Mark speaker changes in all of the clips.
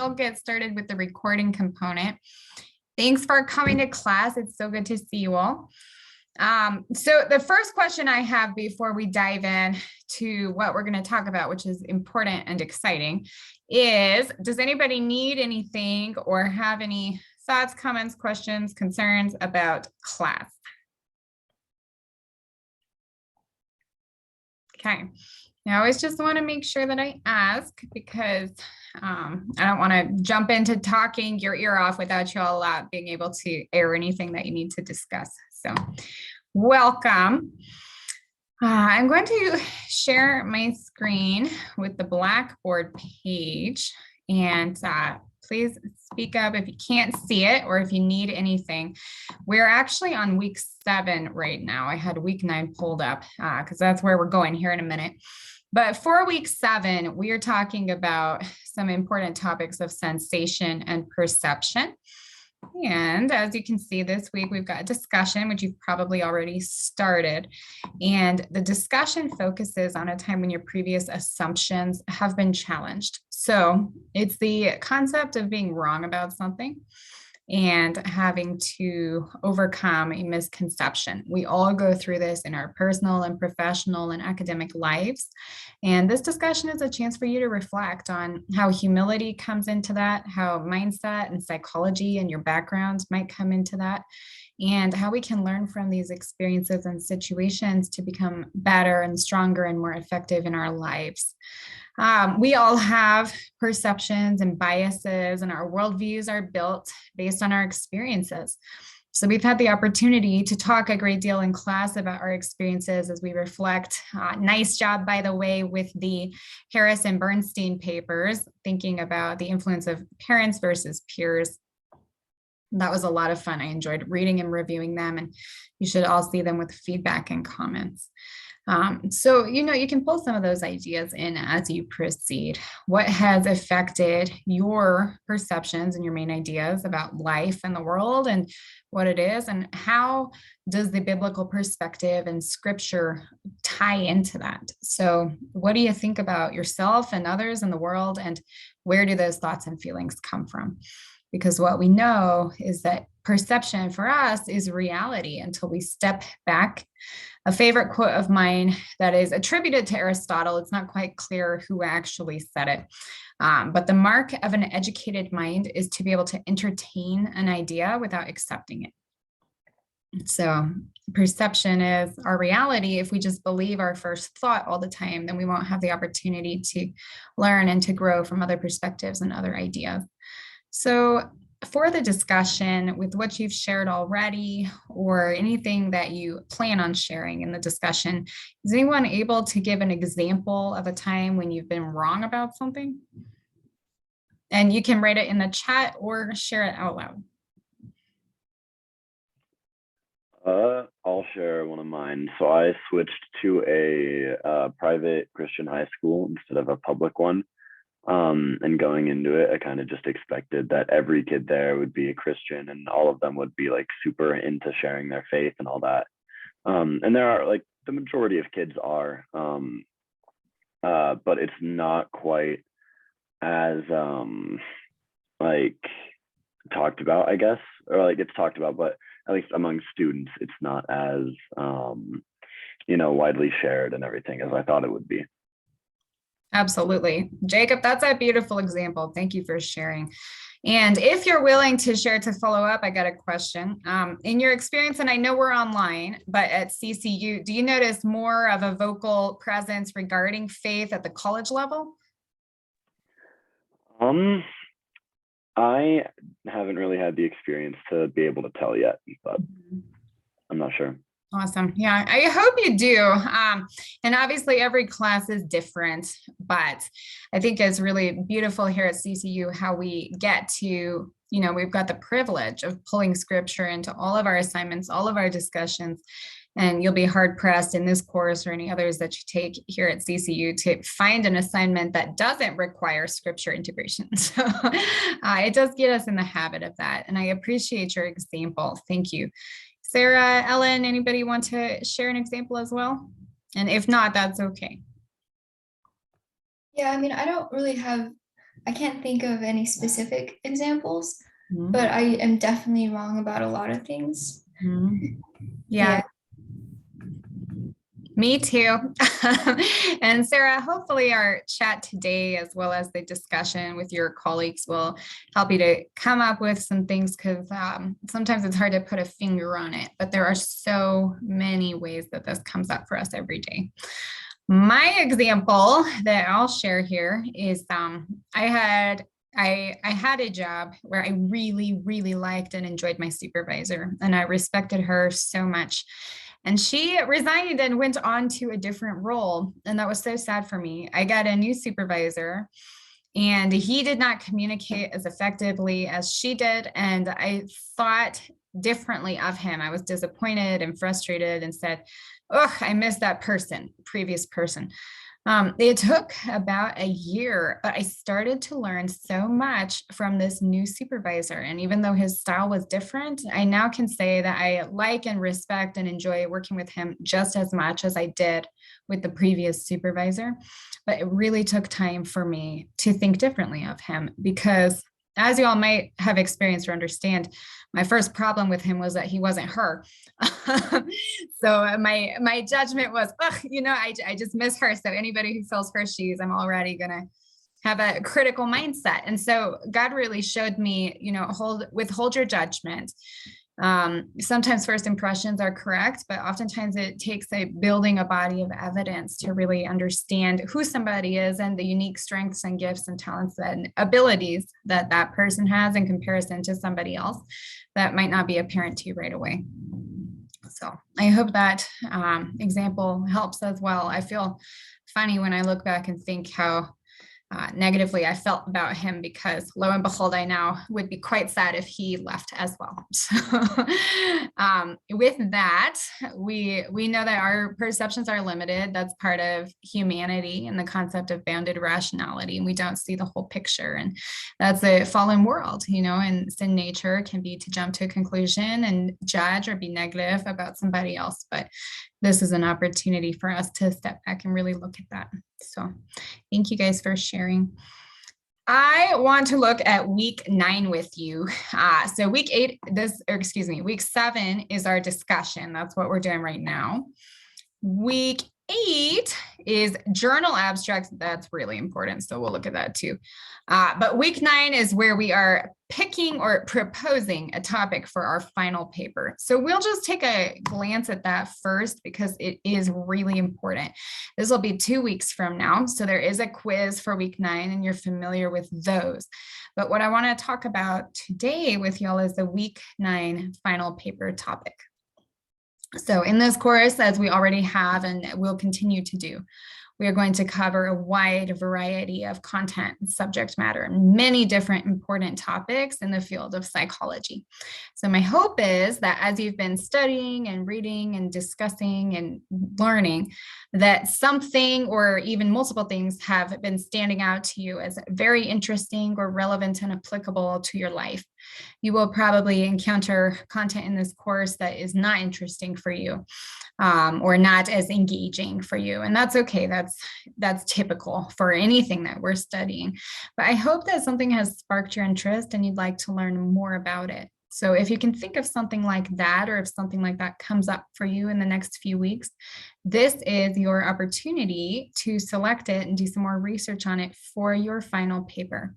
Speaker 1: I'll get started with the recording component. Thanks for coming to class. It's so good to see you all. So the first question I have before we dive in to what we're going to talk about, which is important and exciting, is does anybody need anything or have any thoughts, comments, questions, concerns about class? Okay. I always just want to make sure that I ask because I don't want to jump into talking your ear off without you all being able to air anything that you need to discuss. So welcome. I'm going to share my screen with the Blackboard page, and please speak up if you can't see it or if you need anything. We're actually on week 7 right now. I had week 9 pulled up because that's where we're going here in a minute. But for week 7, we are talking about some important topics of sensation and perception. And as you can see this week, we've got a discussion, which you've probably already started. And the discussion focuses on a time when your previous assumptions have been challenged. So it's the concept of being wrong about something and having to overcome a misconception. We all go through this in our personal and professional and academic lives. And this discussion is a chance for you to reflect on how humility comes into that, how mindset and psychology and your background might come into that, and how we can learn from these experiences and situations to become better and stronger and more effective in our lives. We all have perceptions and biases, and our worldviews are built based on our experiences. So we've had the opportunity to talk a great deal in class about our experiences as we reflect. Nice job, by the way, with the Harris and Bernstein papers, thinking about the influence of parents versus peers. That was a lot of fun. I enjoyed reading and reviewing them, and you should all see them with feedback and comments. So, you can pull some of those ideas in as you proceed. What has affected your perceptions and your main ideas about life and the world and what it is, and how does the biblical perspective and scripture tie into that? So what do you think about yourself and others in the world, and where do those thoughts and feelings come from? Because what we know is that perception for us is reality until we step back. A favorite quote of mine that is attributed to Aristotle, it's not quite clear who actually said it, but the mark of an educated mind is to be able to entertain an idea without accepting it. So perception is our reality. If we just believe our first thought all the time, then we won't have the opportunity to learn and to grow from other perspectives and other ideas. So for the discussion, with what you've shared already or anything that you plan on sharing in the discussion, is anyone able to give an example of a time when you've been wrong about something? And you can write it in the chat or share it out loud.
Speaker 2: I'll share one of mine. So I switched to a private Christian high school instead of a public one. And going into it, I kind of just expected that every kid there would be a Christian and all of them would be like super into sharing their faith and all that. And there are like the majority of kids are, but it's not quite as like talked about, I guess, or like it's talked about, but at least among students, it's not as widely shared and everything as I thought it would be.
Speaker 1: Absolutely. Jacob, that's a beautiful example. Thank you for sharing. And if you're willing to share to follow up, I got a question. In your experience, and I know we're online, but at CCU, do you notice more of a vocal presence regarding faith at the college level?
Speaker 2: I haven't really had the experience to be able to tell yet, but I'm not sure.
Speaker 1: Awesome. Yeah, I hope you do. And obviously every class is different, but I think it's really beautiful here at CCU how we get to, we've got the privilege of pulling scripture into all of our assignments, all of our discussions, and you'll be hard pressed in this course or any others that you take here at CCU to find an assignment that doesn't require scripture integration. So it does get us in the habit of that. And I appreciate your example. Thank you. Sarah, Ellen, anybody want to share an example as well? And if not, that's okay.
Speaker 3: Yeah, I mean, I don't really have I can't think of any specific examples,
Speaker 1: Mhm.
Speaker 3: but I am definitely wrong about a lot of things.
Speaker 1: Mhm. Yeah,
Speaker 3: Yeah.
Speaker 1: me too. And Sarah, hopefully our chat today, as well as the discussion with your colleagues, will help you to come up with some things, because sometimes it's hard to put a finger on it, but there are so many ways that this comes up for us every day. My example that I'll share here is I had a job where I really, really liked and enjoyed my supervisor, and I respected her so much. And she resigned and went on to a different role. And that was so sad for me. I got a new supervisor, and he did not communicate as effectively as she did. And I thought differently of him. I was disappointed and frustrated and said, oh, I miss that person, previous person. It took about a year, but I started to learn so much from this new supervisor. And even though his style was different, I now can say that I like and respect and enjoy working with him just as much as I did with the previous supervisor. But it really took time for me to think differently of him, because as you all might have experienced or understand, my first problem with him was that he wasn't her. So my judgment was, I just miss her. So anybody who fills her shoes, I'm already gonna have a critical mindset. And so God really showed me, withhold your judgment. Sometimes first impressions are correct, but oftentimes it takes building a body of evidence to really understand who somebody is and the unique strengths and gifts and talents and abilities that that person has in comparison to somebody else that might not be apparent to you right away. So I hope that example helps as well. I feel funny when I look back and think how negatively I felt about him, because lo and behold, I now would be quite sad if he left as well. So with that, we know that our perceptions are limited. That's part of humanity and the concept of bounded rationality. And we don't see the whole picture. And that's a fallen world, and sin nature can be to jump to a conclusion and judge or be negative about somebody else. But this is an opportunity for us to step back and really look at that. So thank you guys for sharing. I want to look at week 9 with you. So week 7 is our discussion. That's what we're doing right now. Week 8 is journal abstracts. That's really important. So we'll look at that too. But week 9 is where we are picking or proposing a topic for our final paper. So we'll just take a glance at that first, because it is really important. This will be 2 weeks from now. So there is a quiz for week 9, and you're familiar with those. But what I want to talk about today with y'all is the week 9 final paper topic. So in this course, as we already have and will continue to do, we are going to cover a wide variety of content and subject matter, many different important topics in the field of psychology. So my hope is that as you've been studying and reading and discussing and learning, that something or even multiple things have been standing out to you as very interesting or relevant and applicable to your life. You will probably encounter content in this course that is not interesting for you, or not as engaging for you. And that's okay. That's typical for anything that we're studying. But I hope that something has sparked your interest and you'd like to learn more about it. So if you can think of something like that, or if something like that comes up for you in the next few weeks, this is your opportunity to select it and do some more research on it for your final paper.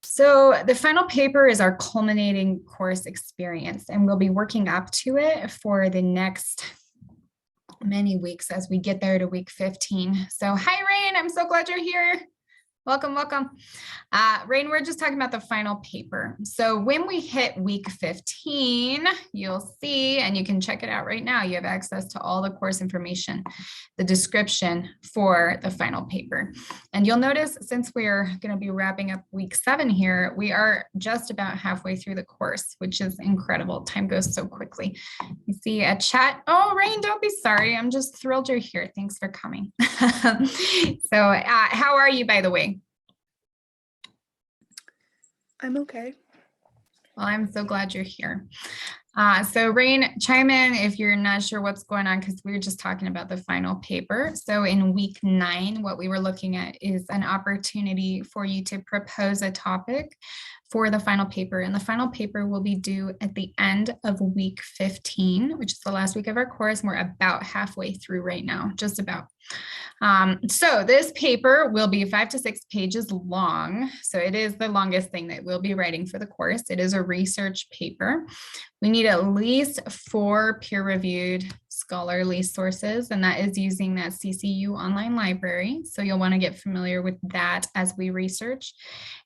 Speaker 1: So the final paper is our culminating course experience, and we'll be working up to it for the next many weeks as we get there to week 15. So hi, Rain, I'm so glad you're here. Welcome, welcome. Rain, we're just talking about the final paper. So when we hit week 15, you'll see, and you can check it out right now, you have access to all the course information, the description for the final paper. And you'll notice, since we're going to be wrapping up week 7 here, we are just about halfway through the course, which is incredible. Time goes so quickly. You see a chat. Oh, Rain, don't be sorry. I'm just thrilled you're here. Thanks for coming. So how are you, by the way?
Speaker 4: I'm okay.
Speaker 1: Well, I'm so glad you're here. So Rain, chime in if you're not sure what's going on, because we were just talking about the final paper. So in week 9, what we were looking at is an opportunity for you to propose a topic for the final paper. And the final paper will be due at the end of week 15, which is the last week of our course. And we're about halfway through right now, just about. So this paper will be 5 to 6 pages long. So it is the longest thing that we'll be writing for the course. It is a research paper. We need at least 4 peer-reviewed scholarly sources, and that is using that CCU online library. So you'll want to get familiar with that as we research.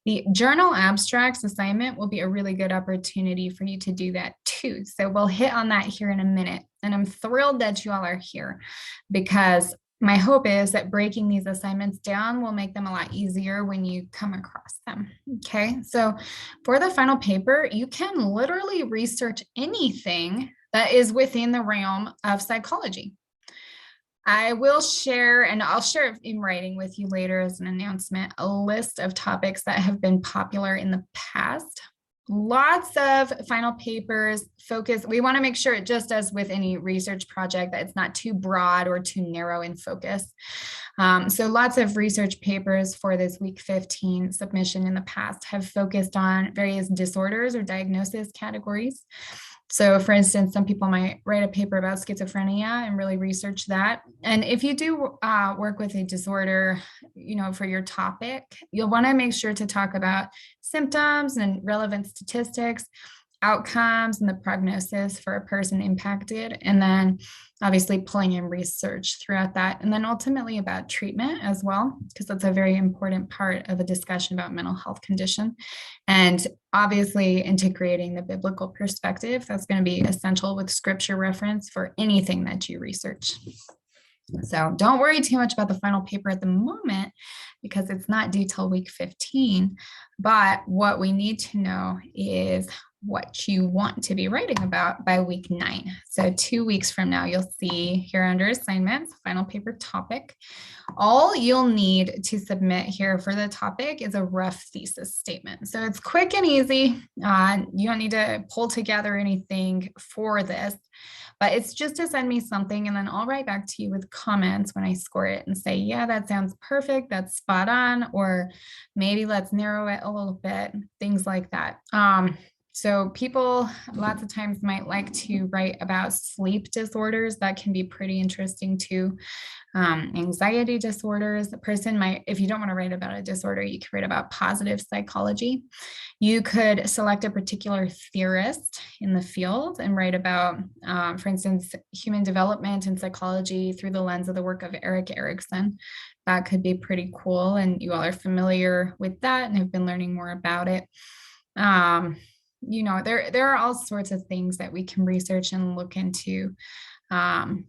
Speaker 1: The journal abstracts assignment will be a really good opportunity for you to do that too. So we'll hit on that here in a minute. And I'm thrilled that you all are here, because my hope is that breaking these assignments down will make them a lot easier when you come across them. Okay, so for the final paper, you can literally research anything that is within the realm of psychology. I will share, and I'll share it in writing with you later as an announcement, a list of topics that have been popular in the past. Lots of final papers focus. We want to make sure, just as with any research project, that it's not too broad or too narrow in focus. So lots of research papers for this week 15 submission in the past have focused on various disorders or diagnosis categories. So for instance, some people might write a paper about schizophrenia and really research that. And if you do work with a disorder, for your topic, you'll want to make sure to talk about symptoms and relevant statistics, outcomes, and the prognosis for a person impacted, and then obviously pulling in research throughout that, and then ultimately about treatment as well, because that's a very important part of a discussion about mental health condition. And obviously integrating the biblical perspective, that's going to be essential with scripture reference for anything that you research. So don't worry too much about the final paper at the moment, because it's not due till week 15. But what we need to know is what you want to be writing about by week 9. So 2 weeks from now, you'll see here under assignments, final paper topic. All you'll need to submit here for the topic is a rough thesis statement. So it's quick and easy. You don't need to pull together anything for this, but it's just to send me something, and then I'll write back to you with comments when I score it and say, yeah, that sounds perfect, that's spot on, or maybe let's narrow it a little bit, things like that. So people lots of times might like to write about sleep disorders. That can be pretty interesting too. Anxiety disorders. The person might, if you don't want to write about a disorder, you could write about positive psychology. You could select a particular theorist in the field and write about, for instance, human development and psychology through the lens of the work of Erik Erikson. That could be pretty cool, and you all are familiar with that and have been learning more about it. There are all sorts of things that we can research and look into. And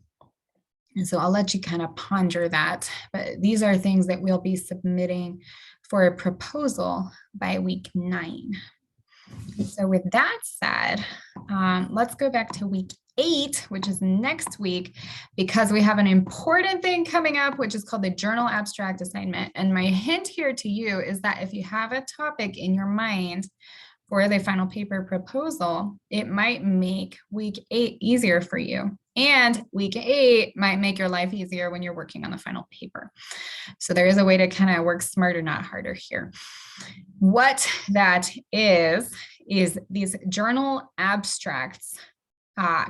Speaker 1: so I'll let you kind of ponder that. But these are things that we'll be submitting for a proposal by week 9. So with that said, let's go back to week 8, which is next week, because we have an important thing coming up, which is called the journal abstract assignment. And my hint here to you is that if you have a topic in your mind for the final paper proposal, it might make week 8 easier for you. And week 8 might make your life easier when you're working on the final paper. So there is a way to kind of work smarter, not harder here. What that is these journal abstracts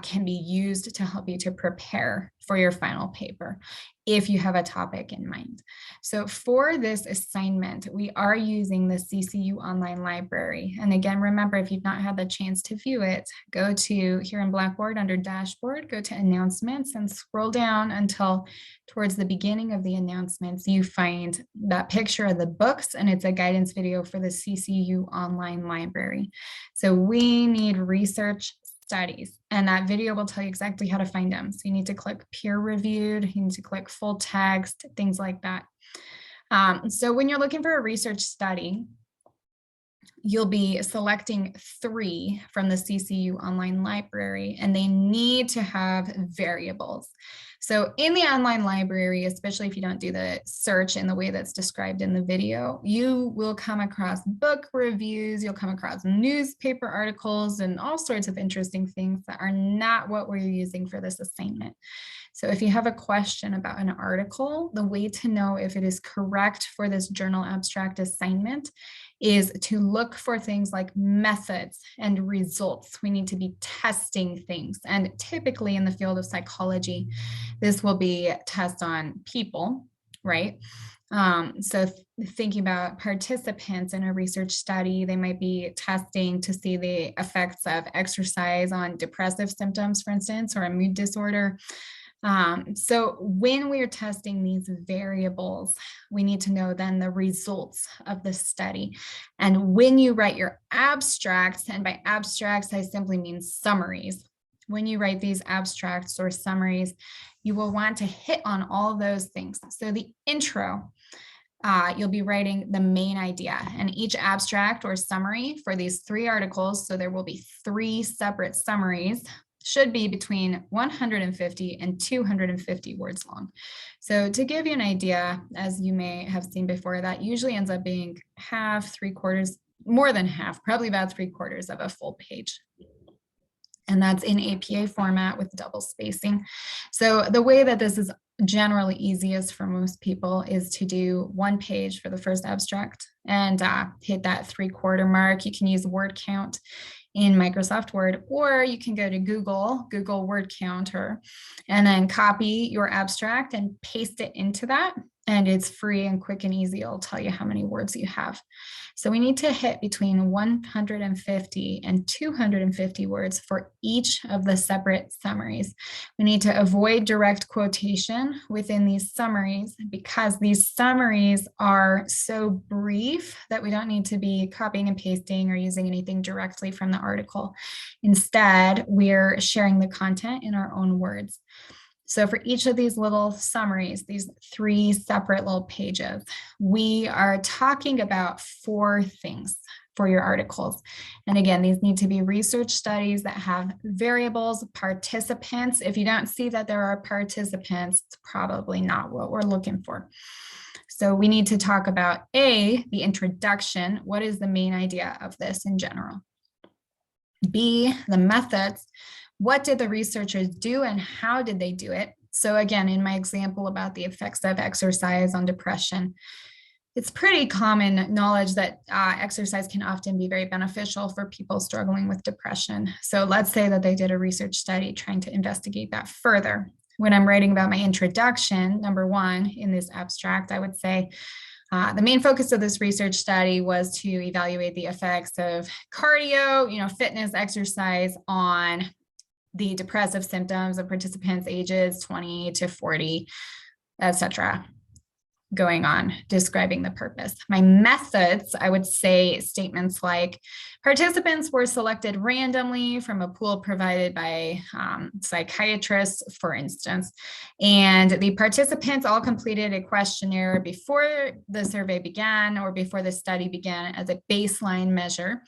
Speaker 1: can be used to help you to prepare for your final paper if you have a topic in mind. So for this assignment, we are using the CCU online library. And again, remember, if you've not had the chance to view it, go to here in Blackboard under dashboard, go to announcements and scroll down until towards the beginning of the announcements, you find that picture of the books, and it's a guidance video for the CCU online library. So we need research studies, and that video will tell you exactly how to find them. So you need to click peer reviewed, you need to click full text, things like that. So when you're looking for a research study, you'll be selecting 3 from the CCU online library, and they need to have variables. So in the online library, especially if you don't do the search in the way that's described in the video, you will come across book reviews, you'll come across newspaper articles, and all sorts of interesting things that are not what we're using for this assignment. So if you have a question about an article, the way to know if it is correct for this journal abstract assignment is to look for things like methods and results. We need to be testing things. And typically in the field of psychology, this will be tests on people, right? So thinking about participants in a research study, they might be testing to see the effects of exercise on depressive symptoms, for instance, or a mood disorder. So when we're testing these variables, we need to know then the results of the study. And when you write your abstracts, and by abstracts, I simply mean summaries. When you write these abstracts or summaries, you will want to hit on all those things. So the intro, you'll be writing the main idea, and each abstract or summary for these 3 articles, so there will be 3 separate summaries, should be between 150 and 250 words long. So to give you an idea, as you may have seen before, that usually ends up being half, 3/4, more than half, probably about 3/4 of a full page. And that's in APA format with double spacing. So the way that this is generally easiest for most people is to do 1 page for the first abstract and hit that 3/4 mark. You can use word count in Microsoft Word, or you can go to Google Word Counter, and then copy your abstract and paste it into that. And it's free and quick and easy. It'll tell you how many words you have. So we need to hit between 150 and 250 words for each of the separate summaries. We need to avoid direct quotation within these summaries because these summaries are so brief that we don't need to be copying and pasting or using anything directly from the article. Instead, we're sharing the content in our own words. So for each of these little summaries, these 3 separate little pages, we are talking about 4 things for your articles. And again, these need to be research studies that have variables, participants. If you don't see that there are participants, it's probably not what we're looking for. So we need to talk about A, the introduction. What is the main idea of this in general? B, the methods. What did the researchers do and how did they do it? So again, in my example about the effects of exercise on depression, it's pretty common knowledge that exercise can often be very beneficial for people struggling with depression. So let's say that they did a research study trying to investigate that further. When I'm writing about my introduction, number 1 in this abstract, I would say, the main focus of this research study was to evaluate the effects of cardio, fitness exercise on the depressive symptoms of participants ages 20 to 40, etc. Going on, describing the purpose. My methods, I would say statements like participants were selected randomly from a pool provided by psychiatrists, for instance, and the participants all completed a questionnaire before the survey began or before the study began as a baseline measure.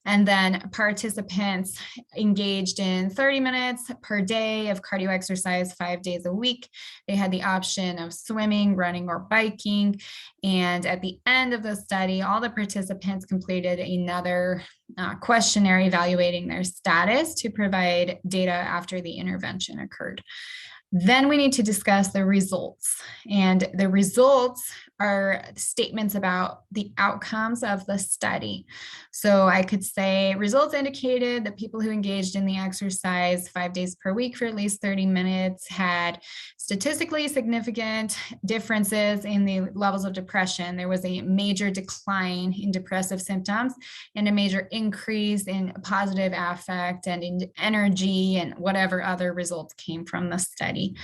Speaker 1: And then participants engaged in 30 minutes per day of cardio exercise 5 days a week. They had the option of swimming, running, or biking. And at the end of the study, all the participants completed another questionnaire evaluating their status to provide data after the intervention occurred. Then we need to discuss the results. And the results are statements about the outcomes of the study. So I could say results indicated that people who engaged in the exercise 5 days per week for at least 30 minutes had statistically significant differences in the levels of depression. There was a major decline in depressive symptoms and a major increase in positive affect and in energy and whatever other results came from the study.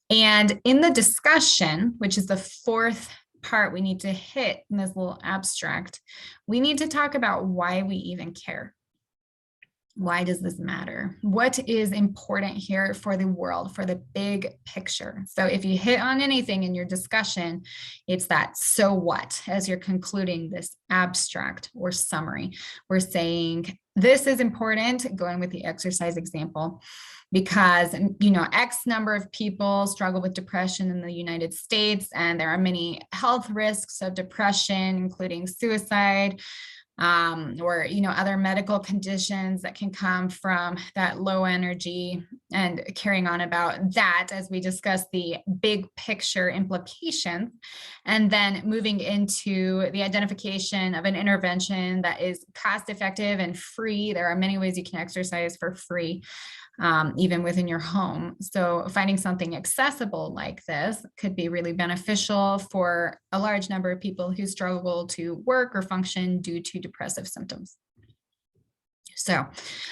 Speaker 1: And in the discussion, which is the 4th part we need to hit in this little abstract, we need to talk about why we even care. Why does this matter? What is important here for the world, for the big picture? So if you hit on anything in your discussion, it's that so what as you're concluding this abstract or summary. We're saying this is important, going with the exercise example, because X number of people struggle with depression in the United States, and there are many health risks of depression, including suicide, or other medical conditions that can come from that low energy, and carrying on about that as we discuss the big picture implications, and then moving into the identification of an intervention that is cost effective and free. There are many ways you can exercise for free, even within your home. So finding something accessible like this could be really beneficial for a large number of people who struggle to work or function due to depressive symptoms. So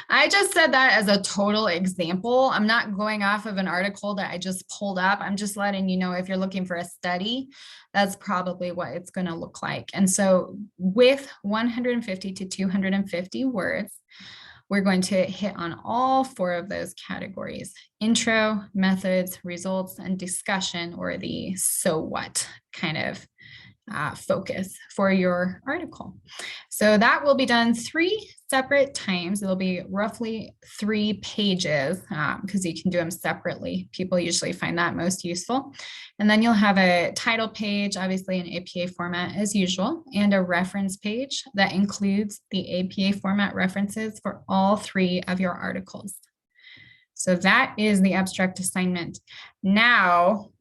Speaker 1: I just said that as a total example. I'm not going off of an article that I just pulled up. I'm just letting you know, if you're looking for a study, that's probably what it's going to look like. And so with 150 to 250 words, we're going to hit on all 4 of those categories: intro, methods, results, and discussion, or the so what kind of focus for your article. So that will be done 3 separate times. It'll be roughly 3 pages, because you can do them separately. People usually find that most useful. And then you'll have a title page, obviously in APA format as usual, and a reference page that includes the APA format references for all 3 of your articles. So that is the abstract assignment. Now,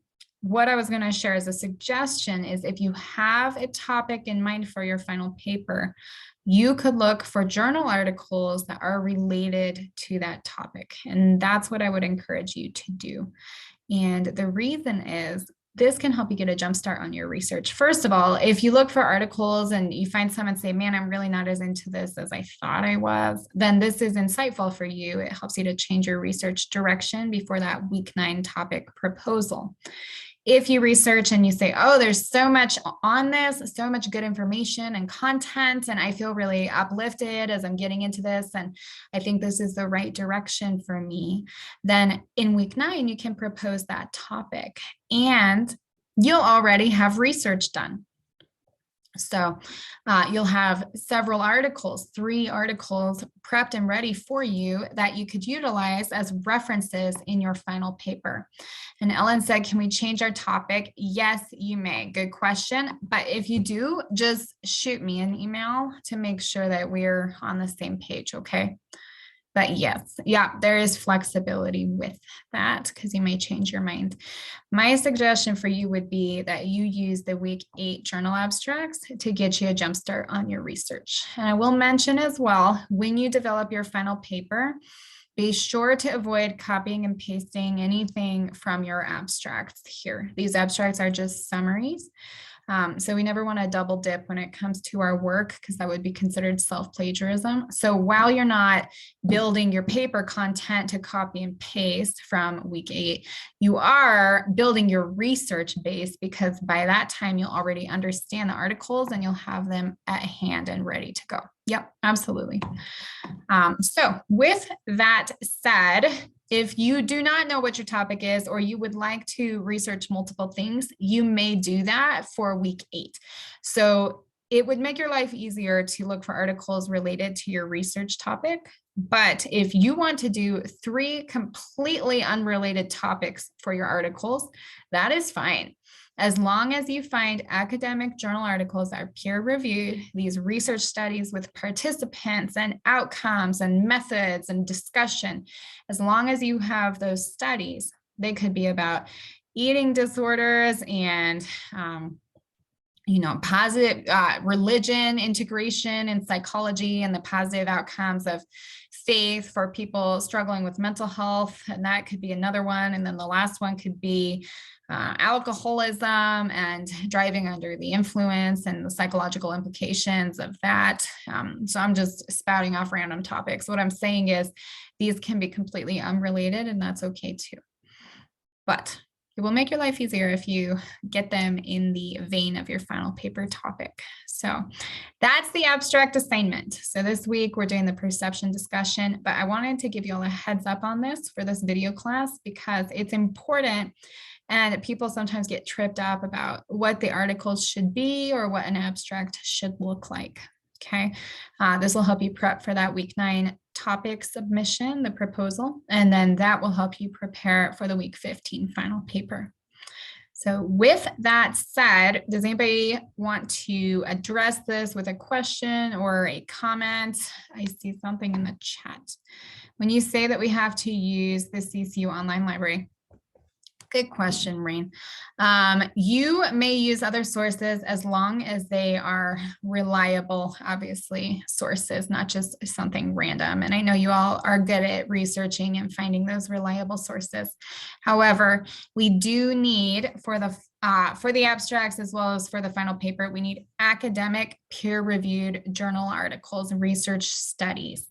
Speaker 1: what I was going to share as a suggestion is, if you have a topic in mind for your final paper, you could look for journal articles that are related to that topic. And that's what I would encourage you to do. And the reason is, this can help you get a jump start on your research. First of all, if you look for articles and you find some and say, man, I'm really not as into this as I thought I was, then this is insightful for you. It helps you to change your research direction before that week 9 topic proposal. If you research and you say, oh, there's so much on this, so much good information and content, and I feel really uplifted as I'm getting into this, and I think this is the right direction for me, then in week 9, you can propose that topic, and you'll already have research done. So you'll have several articles, 3 articles prepped and ready for you that you could utilize as references in your final paper. And Ellen said, can we change our topic? Yes, you may. Good question. But if you do, just shoot me an email to make sure that we're on the same page, okay? But yes, yeah, there is flexibility with that, because you may change your mind. My suggestion for you would be that you use the week 8 journal abstracts to get you a jump start on your research. And I will mention as well, when you develop your final paper, be sure to avoid copying and pasting anything from your abstracts here. These abstracts are just summaries. So we never want to double dip when it comes to our work, because that would be considered self-plagiarism. So while you're not building your paper content to copy and paste from week 8, you are building your research base, because by that time you'll already understand the articles and you'll have them at hand and ready to go. Yep, absolutely. So with that said, if you do not know what your topic is, or you would like to research multiple things, you may do that for week 8. So it would make your life easier to look for articles related to your research topic. But if you want to do 3 completely unrelated topics for your articles, that is fine. As long as you find academic journal articles that are peer-reviewed, these research studies with participants and outcomes and methods and discussion, as long as you have those studies, they could be about eating disorders and positive religion integration and psychology, and the positive outcomes of faith for people struggling with mental health. And that could be another one. And then the last one could be alcoholism and driving under the influence and the psychological implications of that. So I'm just spouting off random topics. What I'm saying is these can be completely unrelated, and that's okay too. But it will make your life easier if you get them in the vein of your final paper topic. So that's the abstract assignment. So this week we're doing the perception discussion, but I wanted to give you all a heads up on this for this video class because it's important and people sometimes get tripped up about what the articles should be or what an abstract should look like. Okay, this will help you prep for that week 9 topic submission, the proposal, and then that will help you prepare for the week 15 final paper. So with that said, does anybody want to address this with a question or a comment? I see something in the chat. When you say that we have to use the CCU online library, good question, Rain. You may use other sources as long as they are reliable, obviously, sources, not just something random. And I know you all are good at researching and finding those reliable sources. However, we do need for the abstracts as well as for the final paper, we need academic peer-reviewed journal articles and research studies.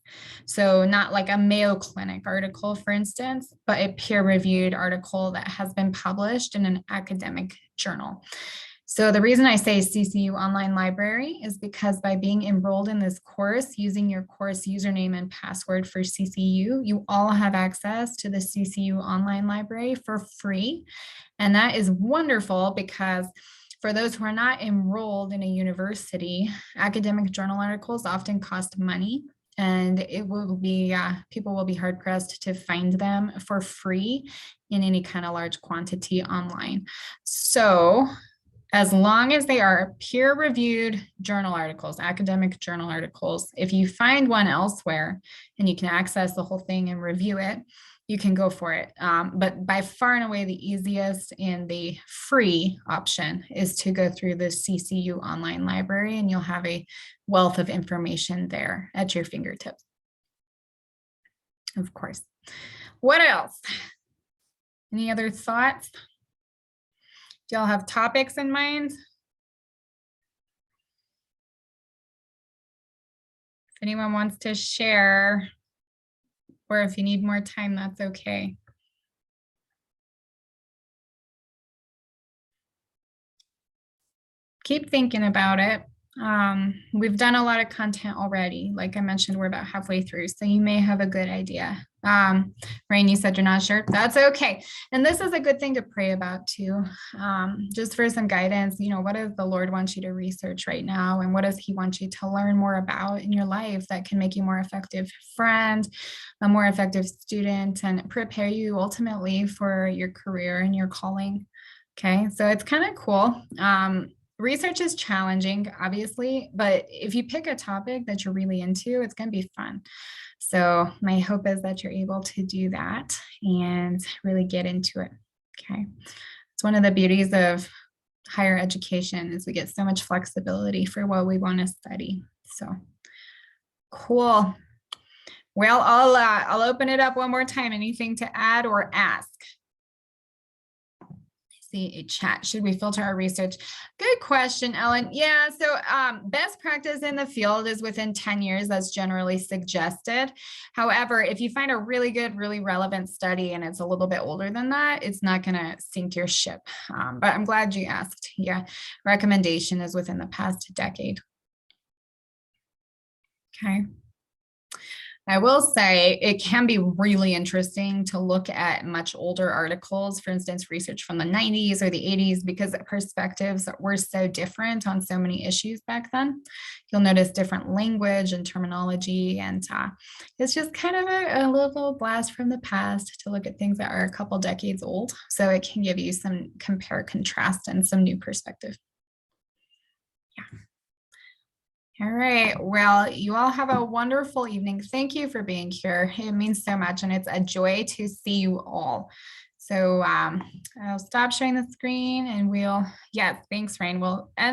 Speaker 1: So not like a Mayo Clinic article, for instance, but a peer-reviewed article that has been published in an academic journal. So the reason I say CCU online library is because by being enrolled in this course, using your course username and password for CCU, you all have access to the CCU online library for free. And that is wonderful because for those who are not enrolled in a university, academic journal articles often cost money. And it will be, people will be hard pressed to find them for free in any kind of large quantity online. So as long as they are peer-reviewed journal articles, academic journal articles, if you find one elsewhere and you can access the whole thing and review it, you can go for it. But by far and away, the easiest and the free option is to go through the CCU online library, and you'll have a wealth of information there at your fingertips. Of course. What else? Any other thoughts? Do y'all have topics in mind? If anyone wants to share, or if you need more time, that's okay. Keep thinking about it. We've done a lot of content already. Like I mentioned, we're about halfway through, so you may have a good idea. Rain, you said you're not sure. That's okay. And this is a good thing to pray about too. Just for some guidance, you know, what does the Lord want you to research right now? And what does he want you to learn more about in your life that can make you a more effective friend, a more effective student, and prepare you ultimately for your career and your calling? Okay, so it's kind of cool. Research is challenging, obviously, but if you pick a topic that you're really into, it's going to be fun. So my hope is that you're able to do that and really get into it. Okay. It's one of the beauties of higher education is we get so much flexibility for what we want to study. So cool. Well, I'll open it up one more time. Anything to add or ask? See a chat. Should we filter our research? Good question, Ellen. Yeah, so best practice in the field is within 10 years. That's generally suggested. However, if you find a really good, really relevant study and it's a little bit older than that, it's not going to sink your ship. But I'm glad you asked. Yeah, recommendation is within the past decade. Okay. I will say it can be really interesting to look at much older articles, for instance, research from the 90s or the 80s, because perspectives were so different on so many issues back then. You'll notice different language and terminology, and it's just kind of a little blast from the past to look at things that are a couple decades old. So it can give you some compare, contrast, and some new perspective. Yeah. All right. Well, you all have a wonderful evening. Thank you for being here. It means so much, and it's a joy to see you all. So I'll stop sharing the screen and yes, thanks, Rain. We'll end